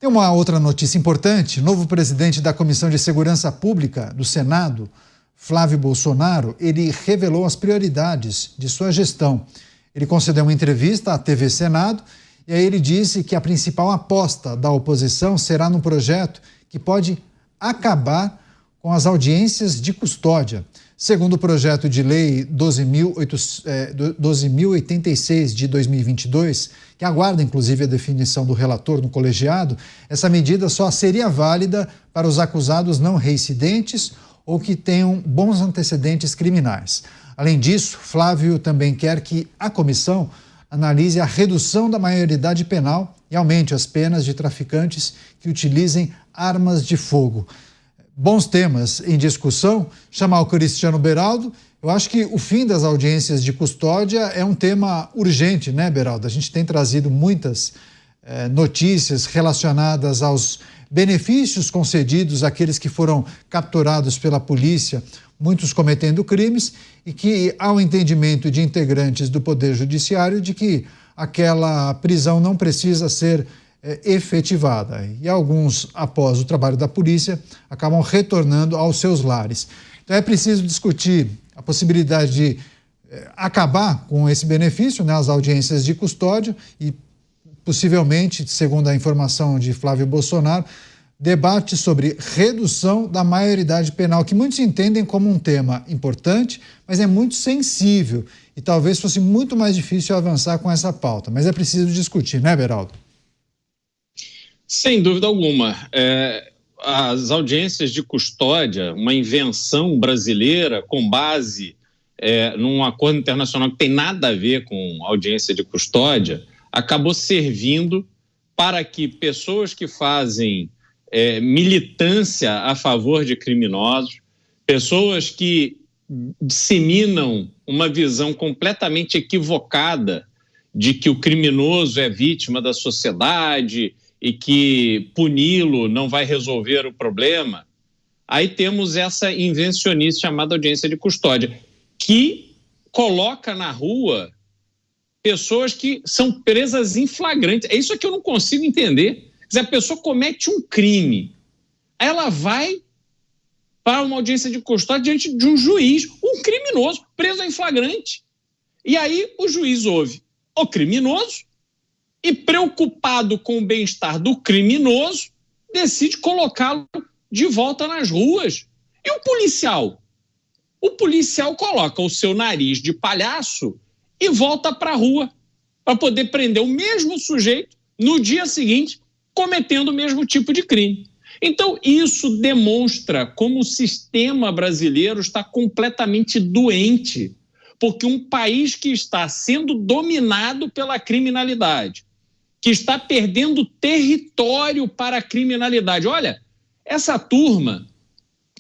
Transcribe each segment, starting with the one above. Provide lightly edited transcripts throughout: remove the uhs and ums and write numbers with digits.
Tem uma outra notícia importante. O novo presidente da Comissão de Segurança Pública do Senado, Flávio Bolsonaro, ele revelou as prioridades de sua gestão. Ele concedeu uma entrevista à TV Senado e aí ele disse que a principal aposta da oposição será num projeto que pode acabar com as audiências de custódia. Segundo o projeto de lei 12.086 de 2022, que aguarda inclusive a definição do relator no colegiado, essa medida só seria válida para os acusados não reincidentes ou que tenham bons antecedentes criminais. Além disso, Flávio também quer que a comissão analise a redução da maioridade penal e aumente as penas de traficantes que utilizem armas de fogo. Bons temas em discussão. Chamar o Cristiano Beraldo. Eu acho que o fim das audiências de custódia é um tema urgente, né, Beraldo? A gente tem trazido muitas notícias relacionadas aos benefícios concedidos àqueles que foram capturados pela polícia, muitos cometendo crimes, e que há um entendimento de integrantes do Poder Judiciário de que aquela prisão não precisa ser efetivada. E alguns, após o trabalho da polícia, acabam retornando aos seus lares. Então é preciso discutir a possibilidade de acabar com esse benefício, né, as audiências de custódia e possivelmente, segundo a informação de Flávio Bolsonaro, debate sobre redução da maioridade penal, que muitos entendem como um tema importante, mas é muito sensível e talvez fosse muito mais difícil avançar com essa pauta. Mas é preciso discutir, né, Beraldo? Sem dúvida alguma. As audiências de custódia, uma invenção brasileira com base num acordo internacional que tem nada a ver com audiência de custódia, acabou servindo para que pessoas que fazem militância a favor de criminosos, pessoas que disseminam uma visão completamente equivocada de que o criminoso é vítima da sociedade e que puni-lo não vai resolver o problema, aí temos essa invencionice chamada audiência de custódia, que coloca na rua pessoas que são presas em flagrante. É isso que eu não consigo entender. Quer dizer, a pessoa comete um crime, ela vai para uma audiência de custódia diante de um juiz, um criminoso, preso em flagrante. E aí o juiz ouve o criminoso e, preocupado com o bem-estar do criminoso, decide colocá-lo de volta nas ruas. E o policial? O policial coloca o seu nariz de palhaço e volta para a rua para poder prender o mesmo sujeito no dia seguinte, cometendo o mesmo tipo de crime. Então, isso demonstra como o sistema brasileiro está completamente doente, porque um país que está sendo dominado pela criminalidade, que está perdendo território para a criminalidade. Olha, essa turma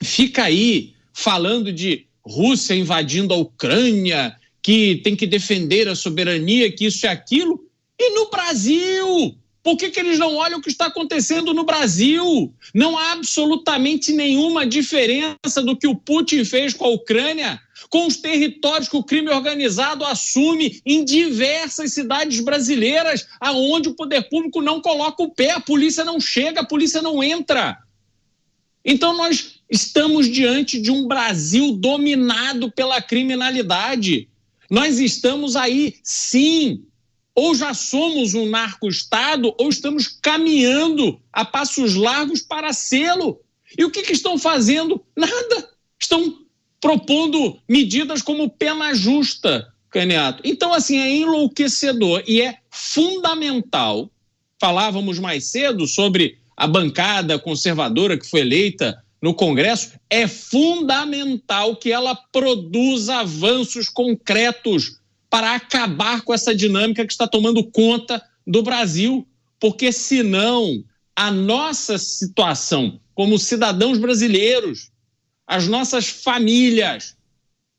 fica aí falando de Rússia invadindo a Ucrânia, que tem que defender a soberania, que isso e aquilo. E no Brasil? Por que eles não olham o que está acontecendo no Brasil? Não há absolutamente nenhuma diferença do que o Putin fez com a Ucrânia, com os territórios que o crime organizado assume em diversas cidades brasileiras, aonde o poder público não coloca o pé, a polícia não chega, a polícia não entra. Então nós estamos diante de um Brasil dominado pela criminalidade. Nós estamos aí, sim, ou já somos um narco-estado, ou estamos caminhando a passos largos para sê-lo. E o que estão fazendo? Nada. Estão propondo medidas como pena justa, Caniato. Então, assim, é enlouquecedor e é fundamental. Falávamos mais cedo sobre a bancada conservadora que foi eleita no Congresso. É fundamental que ela produza avanços concretos para acabar com essa dinâmica que está tomando conta do Brasil, porque senão a nossa situação como cidadãos brasileiros, as nossas famílias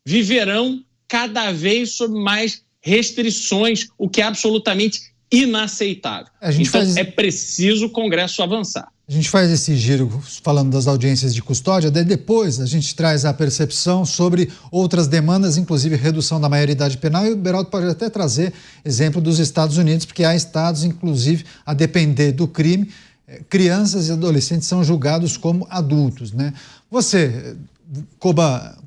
viverão cada vez sob mais restrições, o que é absolutamente inaceitável. Então é preciso o Congresso avançar. A gente faz esse giro falando das audiências de custódia, daí depois a gente traz a percepção sobre outras demandas, inclusive redução da maioridade penal, e o Beraldo pode até trazer exemplo dos Estados Unidos, porque há estados, inclusive, a depender do crime, crianças e adolescentes são julgados como adultos, né? Você, Koba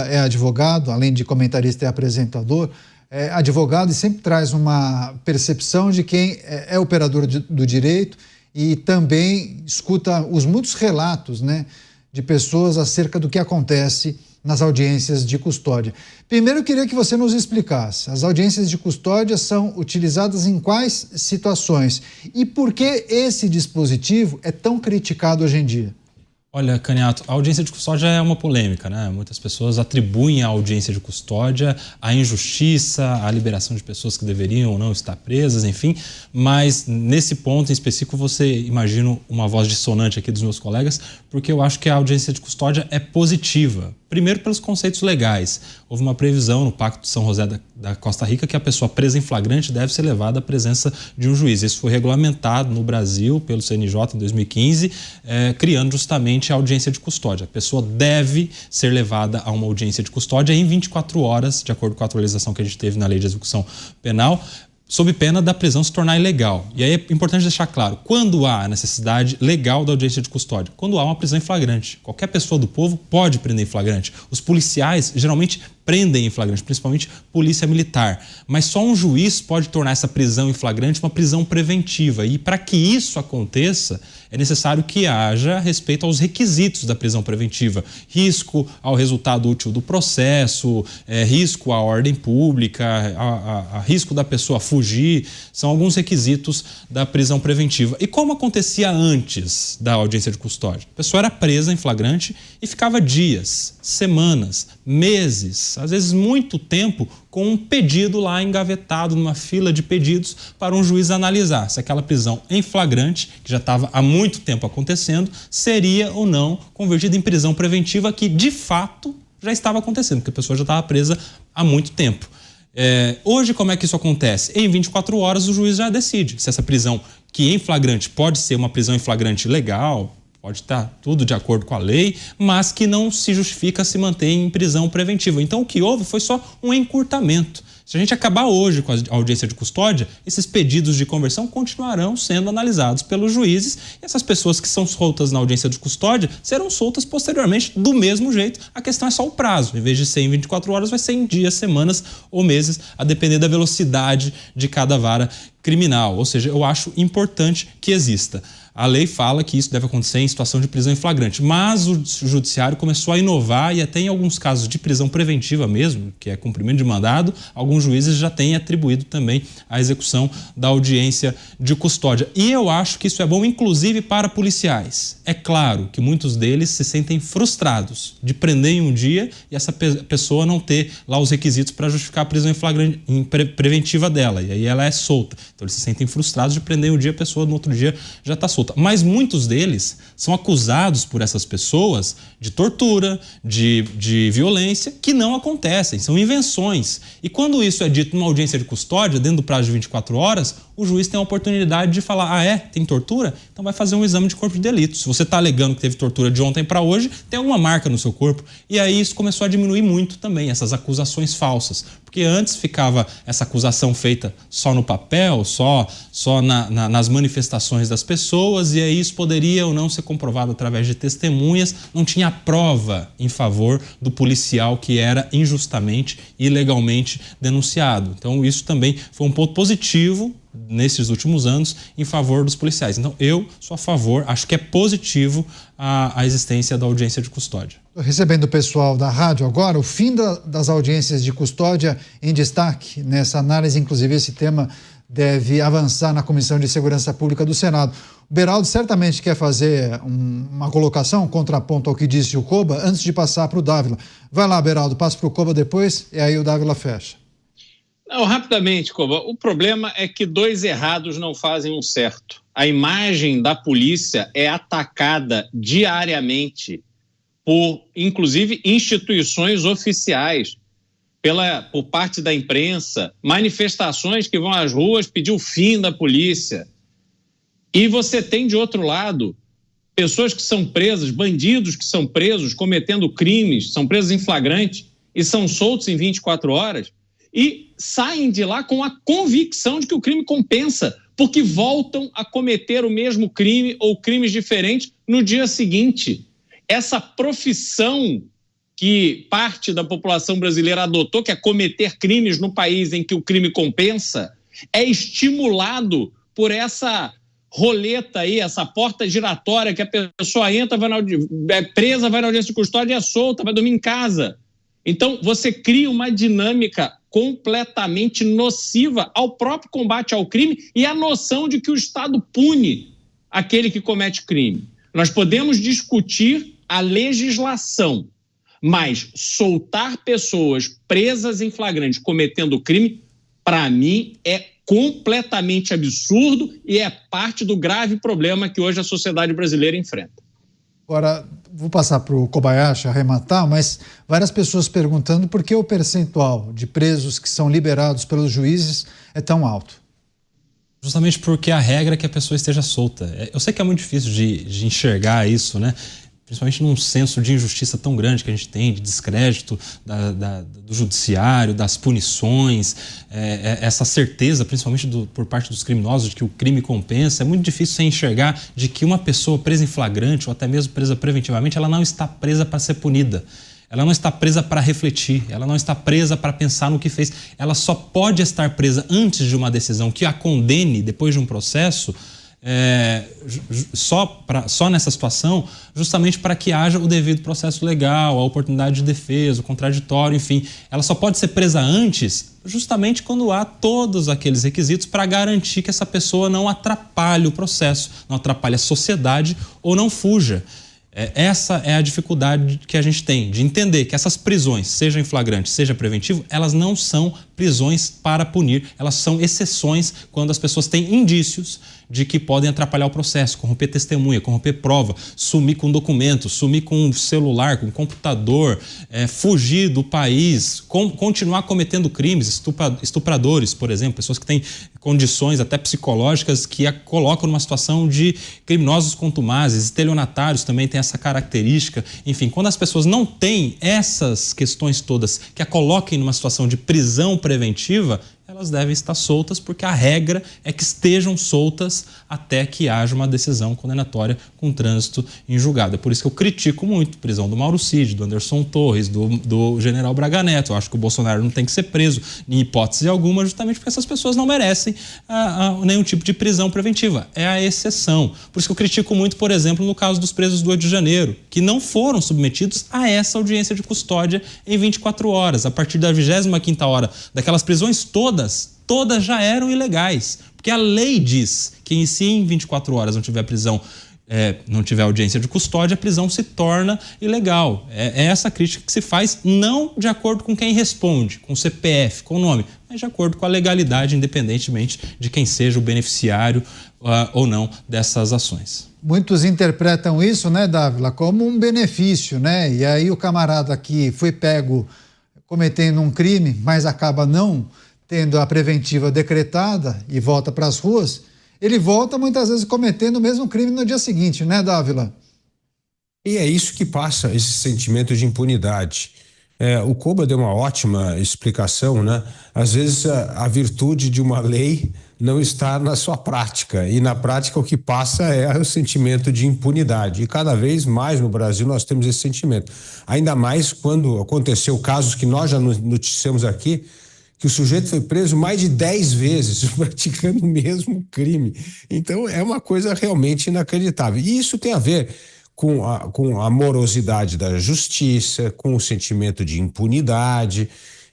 é advogado, além de comentarista e apresentador, é advogado e sempre traz uma percepção de quem é operador do direito e também escuta os muitos relatos, né, de pessoas acerca do que acontece nas audiências de custódia. Primeiro, eu queria que você nos explicasse. As audiências de custódia são utilizadas em quais situações? E por que esse dispositivo é tão criticado hoje em dia? Olha, Caniato, a audiência de custódia é uma polêmica, né? Muitas pessoas atribuem à audiência de custódia a injustiça, a liberação de pessoas que deveriam ou não estar presas, enfim. Mas nesse ponto em específico você imagina uma voz dissonante aqui dos meus colegas, porque eu acho que a audiência de custódia é positiva. Primeiro, pelos conceitos legais. Houve uma previsão no Pacto de São José da Costa Rica que a pessoa presa em flagrante deve ser levada à presença de um juiz. Isso foi regulamentado no Brasil pelo CNJ em 2015, criando justamente a audiência de custódia. A pessoa deve ser levada a uma audiência de custódia em 24 horas, de acordo com a atualização que a gente teve na Lei de Execução Penal, sob pena da prisão se tornar ilegal. E aí é importante deixar claro, quando há a necessidade legal da audiência de custódia? Quando há uma prisão em flagrante. Qualquer pessoa do povo pode prender em flagrante. Os policiais geralmente prendem em flagrante, principalmente polícia militar. Mas só um juiz pode tornar essa prisão em flagrante uma prisão preventiva. E para que isso aconteça, é necessário que haja respeito aos requisitos da prisão preventiva. Risco ao resultado útil do processo, risco à ordem pública, a risco da pessoa fugir, são alguns requisitos da prisão preventiva. E como acontecia antes da audiência de custódia? A pessoa era presa em flagrante e ficava dias, semanas, meses, às vezes muito tempo, com um pedido lá engavetado numa fila de pedidos para um juiz analisar se aquela prisão em flagrante, que já estava há muito tempo acontecendo, seria ou não convertida em prisão preventiva, que de fato já estava acontecendo, porque a pessoa já estava presa há muito tempo. Hoje, como é que isso acontece? Em 24 horas o juiz já decide se essa prisão, que em flagrante pode ser uma prisão em flagrante legal, pode estar tudo de acordo com a lei, mas que não se justifica se manter em prisão preventiva. Então, o que houve foi só um encurtamento. Se a gente acabar hoje com a audiência de custódia, esses pedidos de conversão continuarão sendo analisados pelos juízes e essas pessoas que são soltas na audiência de custódia serão soltas posteriormente do mesmo jeito. A questão é só o prazo. Em vez de ser em 24 horas, vai ser em dias, semanas ou meses, a depender da velocidade de cada vara criminal. Ou seja, eu acho importante que exista. A lei fala que isso deve acontecer em situação de prisão em flagrante, mas o judiciário começou a inovar e até em alguns casos de prisão preventiva mesmo, que é cumprimento de mandado, alguns juízes já têm atribuído também a execução da audiência de custódia. E eu acho que isso é bom, inclusive para policiais. É claro que muitos deles se sentem frustrados de prender em um dia e essa pessoa não ter lá os requisitos para justificar a prisão em flagrante preventiva dela, e aí ela é solta. Então eles se sentem frustrados de prender em um dia, a pessoa no outro dia já está solta. Mas muitos deles são acusados por essas pessoas de tortura, de violência, que não acontecem, são invenções. E quando isso é dito numa audiência de custódia, dentro do prazo de 24 horas, o juiz tem a oportunidade de falar, tem tortura? Então vai fazer um exame de corpo de delito. Se você está alegando que teve tortura de ontem para hoje, tem alguma marca no seu corpo. E aí isso começou a diminuir muito também, essas acusações falsas. Porque antes ficava essa acusação feita só no papel, só nas manifestações das pessoas, e aí isso poderia ou não ser comprovado através de testemunhas, não tinha prova em favor do policial que era injustamente e ilegalmente denunciado. Então isso também foi um ponto positivo nesses últimos anos em favor dos policiais. Então eu sou a favor, acho que é positivo a existência da audiência de custódia. Estou recebendo o pessoal da rádio agora, o fim das audiências de custódia em destaque nessa análise, inclusive esse tema deve avançar na Comissão de Segurança Pública do Senado. O Beraldo certamente quer fazer uma colocação, um contraponto ao que disse o Koba, antes de passar para o Dávila. Vai lá, Beraldo, passa para o Koba depois e aí o Dávila fecha. Não, rapidamente, Koba, o problema é que dois errados não fazem um certo. A imagem da polícia é atacada diariamente por, inclusive, instituições oficiais, por parte da imprensa, manifestações que vão às ruas pedir o fim da polícia. E você tem, de outro lado, pessoas que são presas, bandidos que são presos, cometendo crimes, são presos em flagrante e são soltos em 24 horas e saem de lá com a convicção de que o crime compensa, porque voltam a cometer o mesmo crime ou crimes diferentes no dia seguinte. Essa profissão que parte da população brasileira adotou, que é cometer crimes no país em que o crime compensa, é estimulado por essa roleta aí, essa porta giratória que a pessoa entra, é presa, vai na audiência de custódia e é solta, vai dormir em casa. Então, você cria uma dinâmica completamente nociva ao próprio combate ao crime e à noção de que o Estado pune aquele que comete crime. Nós podemos discutir a legislação, mas soltar pessoas presas em flagrante cometendo crime, para mim, é completamente absurdo e é parte do grave problema que hoje a sociedade brasileira enfrenta. Agora, vou passar para o Kobayashi arrematar, mas várias pessoas perguntando por que o percentual de presos que são liberados pelos juízes é tão alto. Justamente porque a regra é que a pessoa esteja solta. Eu sei que é muito difícil de enxergar isso, né? Principalmente num senso de injustiça tão grande que a gente tem, de descrédito do judiciário, das punições, essa certeza, principalmente por parte dos criminosos, de que o crime compensa. É muito difícil você enxergar de que uma pessoa presa em flagrante ou até mesmo presa preventivamente, ela não está presa para ser punida. Ela não está presa para refletir, ela não está presa para pensar no que fez. Ela só pode estar presa antes de uma decisão que a condene depois de um processo, só nessa situação, justamente para que haja o devido processo legal, a oportunidade de defesa, o contraditório, enfim. Ela só pode ser presa antes, justamente quando há todos aqueles requisitos para garantir que essa pessoa não atrapalhe o processo, não atrapalhe a sociedade ou não fuja. Essa é a dificuldade que a gente tem de entender que essas prisões, seja em flagrante, seja preventivo, elas não são prisões para punir, elas são exceções quando as pessoas têm indícios de que podem atrapalhar o processo, corromper testemunha, corromper prova, sumir com documento, sumir com um celular, com um computador, fugir do país, continuar cometendo crimes, estupradores, por exemplo, pessoas que têm condições até psicológicas que a colocam numa situação de criminosos contumazes, estelionatários também têm essa característica. Enfim, quando as pessoas não têm essas questões todas que a coloquem numa situação de prisão preventiva, elas devem estar soltas, porque a regra é que estejam soltas até que haja uma decisão condenatória com trânsito em julgado. É por isso que eu critico muito a prisão do Mauro Cid, do Anderson Torres, do general Braga Neto. Eu acho que o Bolsonaro não tem que ser preso em hipótese alguma, justamente porque essas pessoas não merecem nenhum tipo de prisão preventiva. É a exceção. Por isso que eu critico muito, por exemplo, no caso dos presos do 8 de janeiro, que não foram submetidos a essa audiência de custódia em 24 horas. A partir da 25ª hora daquelas prisões todas já eram ilegais, porque a lei diz que se em 24 horas não tiver prisão, não tiver audiência de custódia, a prisão se torna ilegal. É essa crítica que se faz, não de acordo com quem responde, com o CPF, com o nome, mas de acordo com a legalidade, independentemente de quem seja o beneficiário ou não dessas ações. Muitos interpretam isso, né, Dávila, como um benefício, né? E aí o camarada que foi pego cometendo um crime, mas acaba não tendo a preventiva decretada e volta para as ruas, ele volta muitas vezes cometendo o mesmo crime no dia seguinte, né, Dávila? E é isso que passa, esse sentimento de impunidade. O Koba deu uma ótima explicação, né? Às vezes a virtude de uma lei não está na sua prática, e na prática o que passa é o sentimento de impunidade, e cada vez mais no Brasil nós temos esse sentimento, ainda mais quando aconteceu casos que nós já noticiamos aqui, que o sujeito foi preso mais de 10 vezes praticando o mesmo crime. Então é uma coisa realmente inacreditável. E isso tem a ver com a morosidade da justiça, com o sentimento de impunidade.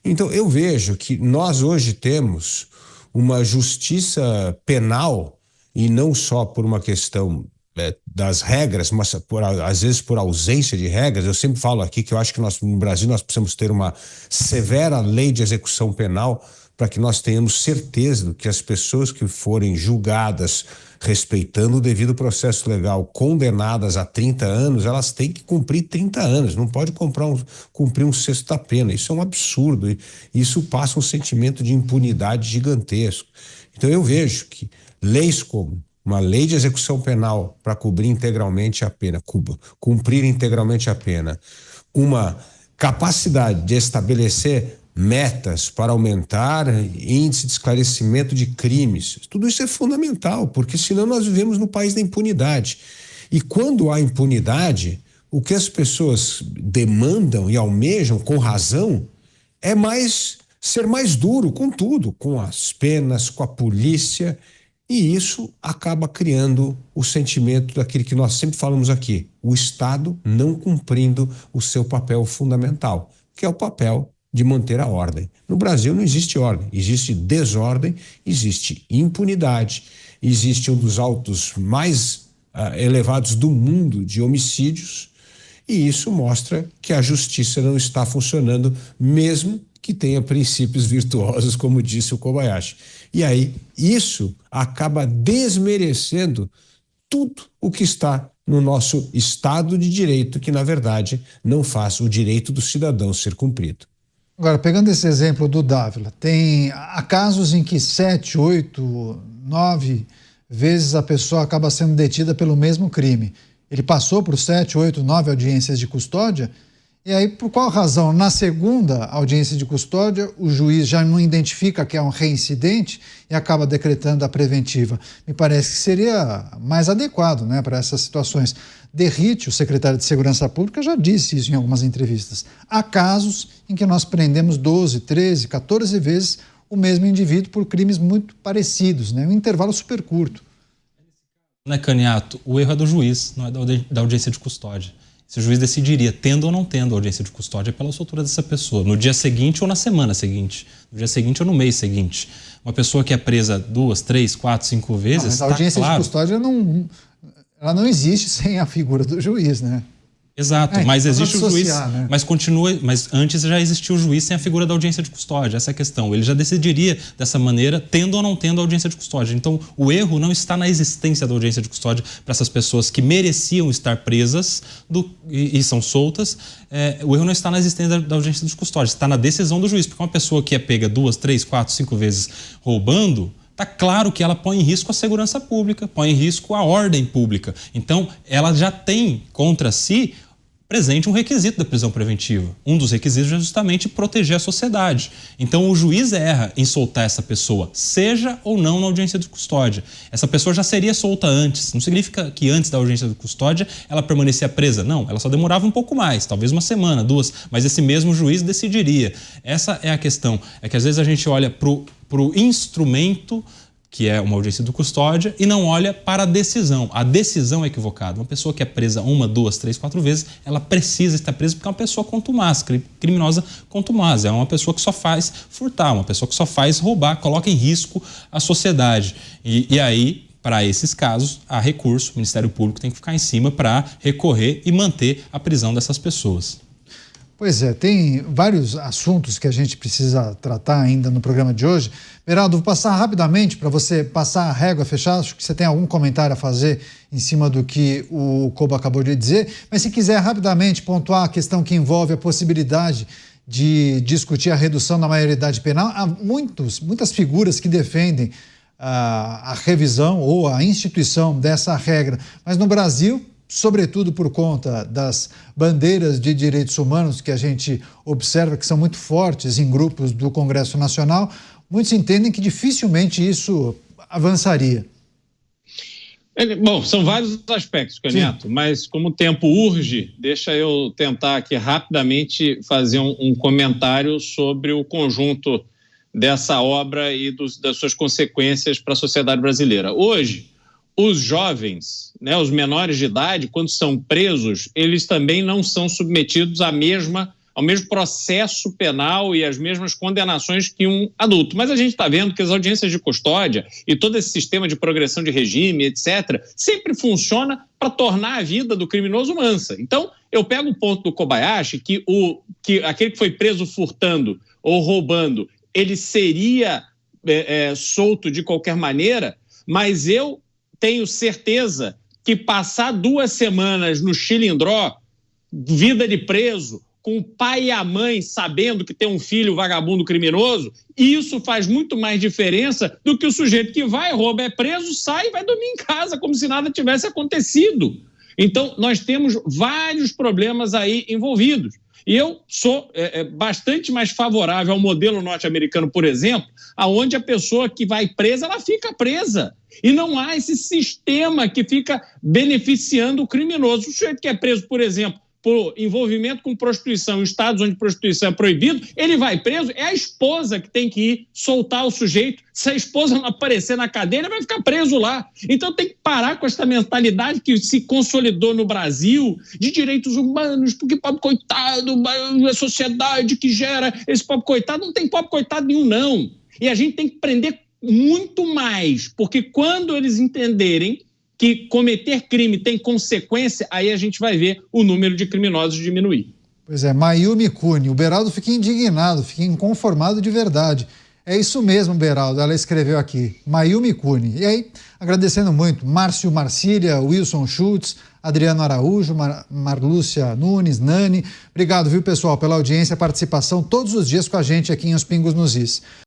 Então eu vejo que nós hoje temos uma justiça penal, e não só por uma questão das regras, mas às vezes por ausência de regras. Eu sempre falo aqui que eu acho que no Brasil nós precisamos ter uma severa lei de execução penal para que nós tenhamos certeza de que as pessoas que forem julgadas respeitando o devido processo legal, condenadas a 30 anos, elas têm que cumprir 30 anos, não pode cumprir um sexto da pena. Isso é um absurdo, e isso passa um sentimento de impunidade gigantesco. Então eu vejo que leis como uma lei de execução penal para cumprir integralmente a pena, uma capacidade de estabelecer metas para aumentar índice de esclarecimento de crimes. Tudo isso é fundamental, porque senão nós vivemos no país da impunidade. E quando há impunidade, o que as pessoas demandam e almejam com razão é ser mais duro com tudo, com as penas, com a polícia, e isso acaba criando o sentimento daquilo que nós sempre falamos aqui, o Estado não cumprindo o seu papel fundamental, que é o papel de manter a ordem. No Brasil não existe ordem, existe desordem, existe impunidade, existe um dos autos mais elevados do mundo de homicídios, e isso mostra que a justiça não está funcionando, mesmo que tenha princípios virtuosos, como disse o Kobayashi. E aí, isso acaba desmerecendo tudo o que está no nosso Estado de Direito, que, na verdade, não faz o direito do cidadão ser cumprido. Agora, pegando esse exemplo do Dávila, há casos em que 7, 8, 9 vezes a pessoa acaba sendo detida pelo mesmo crime. Ele passou por 7, 8, 9 audiências de custódia. E aí, por qual razão? Na segunda audiência de custódia, o juiz já não identifica que é um reincidente e acaba decretando a preventiva. Me parece que seria mais adequado, né, para essas situações. Derrite, o secretário de Segurança Pública, já disse isso em algumas entrevistas. Há casos em que nós prendemos 12, 13, 14 vezes o mesmo indivíduo por crimes muito parecidos, né, um intervalo super curto. Né, Caniato, o erro é do juiz, não é da audiência de custódia. Se o juiz decidiria, tendo ou não tendo audiência de custódia, pela soltura dessa pessoa, no dia seguinte ou na semana seguinte, no dia seguinte ou no mês seguinte. Uma pessoa que é presa 2, 3, 4, 5 vezes, mas a audiência de custódia ela não existe sem a figura do juiz, né? Exato, mas existe o juiz, né? mas antes já existia o juiz sem a figura da audiência de custódia, essa é a questão. Ele já decidiria dessa maneira, tendo ou não tendo audiência de custódia. Então, o erro não está na existência da audiência de custódia para essas pessoas que mereciam estar presas e são soltas. O erro não está na existência da audiência de custódia, está na decisão do juiz, porque uma pessoa que é pega 2, 3, 4, 5 vezes roubando, está claro que ela põe em risco a segurança pública, põe em risco a ordem pública. Então, ela já tem contra si presente um requisito da prisão preventiva. Um dos requisitos é justamente proteger a sociedade. Então, o juiz erra em soltar essa pessoa, seja ou não na audiência de custódia. Essa pessoa já seria solta antes. Não significa que antes da audiência de custódia ela permanecia presa. Não, ela só demorava um pouco mais, talvez uma semana, 2, mas esse mesmo juiz decidiria. Essa é a questão. É que às vezes a gente olha para o instrumento, que é uma audiência de custódia, e não olha para a decisão. A decisão é equivocada. Uma pessoa que é presa 1, 2, 3, 4 vezes, ela precisa estar presa porque é uma pessoa contumaz, criminosa contumaz. É uma pessoa que só faz furtar, uma pessoa que só faz roubar, coloca em risco a sociedade. E aí, para esses casos, há recurso, o Ministério Público tem que ficar em cima para recorrer e manter a prisão dessas pessoas. Pois é, tem vários assuntos que a gente precisa tratar ainda no programa de hoje. Beraldo, vou passar rapidamente para você passar a régua fechada. Acho que você tem algum comentário a fazer em cima do que o Koba acabou de dizer. Mas se quiser rapidamente pontuar a questão que envolve a possibilidade de discutir a redução da maioridade penal, há muitas figuras que defendem a revisão ou a instituição dessa regra. Mas no Brasil, sobretudo por conta das bandeiras de direitos humanos que a gente observa que são muito fortes em grupos do Congresso Nacional, muitos entendem que dificilmente isso avançaria. Bom, são vários aspectos, Caniato, mas como o tempo urge, deixa eu tentar aqui rapidamente fazer um comentário sobre o conjunto dessa obra e das suas consequências para a sociedade brasileira. Hoje, os jovens, né, os menores de idade, quando são presos, eles também não são submetidos ao mesmo processo penal e às mesmas condenações que um adulto. Mas a gente está vendo que as audiências de custódia e todo esse sistema de progressão de regime, etc., sempre funciona para tornar a vida do criminoso mansa. Então, eu pego o ponto do Kobayashi, que aquele que foi preso furtando ou roubando, ele seria solto de qualquer maneira, mas eu tenho certeza que passar 2 semanas no Chilindró, vida de preso, com o pai e a mãe sabendo que tem um filho vagabundo criminoso, isso faz muito mais diferença do que o sujeito que vai, rouba, é preso, sai e vai dormir em casa como se nada tivesse acontecido. Então, nós temos vários problemas aí envolvidos. E eu sou bastante mais favorável ao modelo norte-americano, por exemplo, onde a pessoa que vai presa, ela fica presa. E não há esse sistema que fica beneficiando o criminoso. O sujeito que é preso, por exemplo, por envolvimento com prostituição em estados onde prostituição é proibido, ele vai preso, é a esposa que tem que ir soltar o sujeito. Se a esposa não aparecer na cadeia, ele vai ficar preso lá. Então tem que parar com essa mentalidade que se consolidou no Brasil de direitos humanos, porque pobre coitado, a sociedade que gera esse pobre coitado, não tem pobre coitado nenhum, não. E a gente tem que prender muito mais, porque quando eles entenderem que cometer crime tem consequência, aí a gente vai ver o número de criminosos diminuir. Pois é, Mayumi Cune, o Beraldo fica indignado, fica inconformado de verdade. É isso mesmo, Beraldo, ela escreveu aqui, Mayumi Cune. E aí, agradecendo muito, Márcio Marcília, Wilson Schultz, Adriano Araújo, Marlúcia Nunes, Nani. Obrigado, viu, pessoal, pela audiência e participação todos os dias com a gente aqui em Os Pingos nos Is.